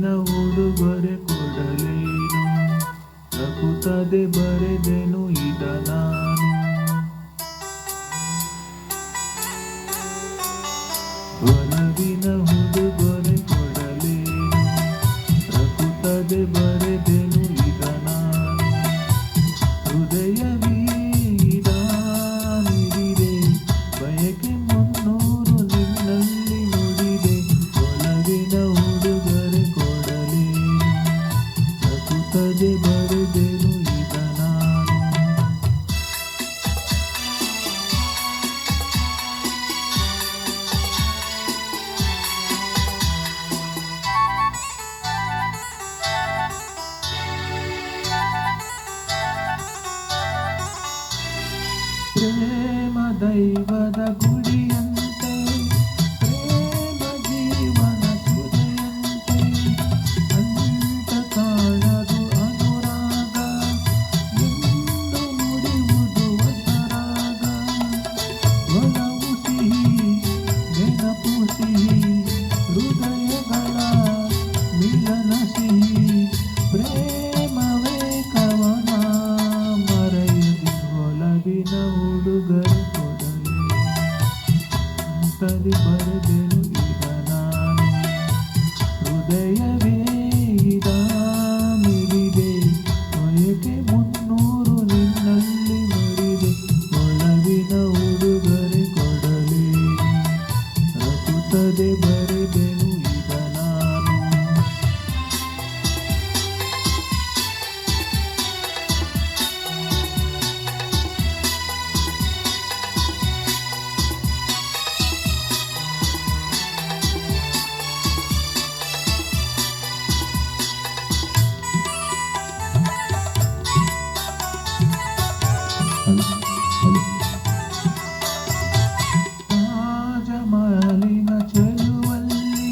ಒಲವಿನ ಉಡುಗೊರೆ ಕೊಡಲೇನು, ತಪ್ಪುತ್ತದೆ ಬರೆದೆನು ಇದ ನಾನು. ಒಲವಿನ ಉಡುಗೊರೆ ಕೊಡಲೇನು, ತಪ್ಪುತ್ತದೆ ಬರೆದೆನು ಇದ ನಾನು. ಹೃದಯವೇ ಇದಾನಿದೆ, ಬಯಕೆ ಮುನ್ನೂರು ನಿನ್ನಲ್ಲಿ ನುಡಿದೆ. ಒಲವಿನ ಉಡುಗೊರೆ ಕೊಡಲೇನು, ತಪ್ಪುತ್ತದೆ ಬರೆದೆನು ಇದ ನಾನು. ಪ್ರೇಮ ದೈವದ ಗುಡಿಯಂತೆ, ಪ್ರೇಮ ಜೀವನ ಸುಧೆಯಂತೆ, ಅಂತ ಕಾಣದು ಅನುರಾಗ, ಎಂದು ನುಡಿಯುವುದು ಹೊಸರಾಗ. ಒಲವು ಸಿಹಿ, ನೆನಪು ಸಿಹಿ, ಹೃದಯಗಳ ಮಿಲನ ಸಿಹಿ. ಪ್ರೇಮವೇ ಕವನ ಮರೆಯದಿ, ಒಲವಿನ ಉಡುಗೊರೆ ಕೊಡಲೇ ಅಂತದಿ ಬರೆದೆನು ಈಗ ನಾನು. ಹೃದಯವೇ ಇದಾನಿದೆ, ಬಯಕೆ ಮುನ್ನೂರು ನಿನ್ನಲ್ಲಿ ನುಡಿದೆ. ಒಲವಿನ ಉಡುಗೊರೆ ಕೊಡಲೇನು, ತಪ್ಪುತ್ತದೆ ಬರೆದೆನು ಈಗ ನಾನು. ರಾಜಮಹಲಿನ ಚೆಲುವಲ್ಲಿ,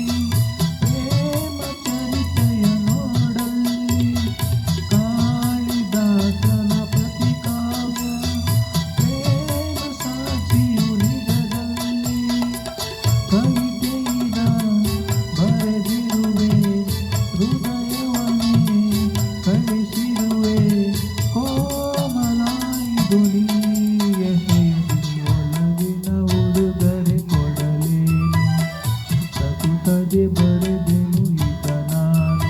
ಪ್ರೇಮ ಚರಿತೆಯ ನೋಡಲ್ಲಿ, ಕಾಳಿದಾಸನ ಪ್ರತಿಕಾವ್ಯ, ಪ್ರೇಮ ಸಾಕ್ಷಿಯು ನಿಜದಲ್ಲಿ. ಕವಿತೆಯಿದ ಬರೆದಿರುವೆ, ಹೃದಯವನ್ನೇ ಕಳಿಸಿರುವೆ, ಕೋಮಲಾಯಿದು ನೀಯ ಹೇಳಿ. ಒಲವಿನ ಉಡುಗೊರೆ ಕೊಡಲೇನು, ತಪ್ಪುತ್ತದೆ ಬರೆದೆನು ಈಗ ನಾನು.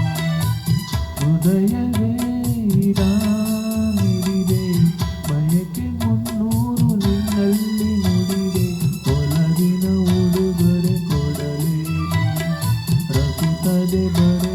ಹೃದಯವೇ ಇದಾನಿದೆ, ಬಯಕೆ ಮುನ್ನೂರು ನಿನ್ನಲ್ಲಿ ನುಡಿದೆ. ಒಲವಿನ ಉಡುಗೊರೆ ಕೊಡಲೇನು, ತಪ್ಪುತ್ತದೆ ಬರೆ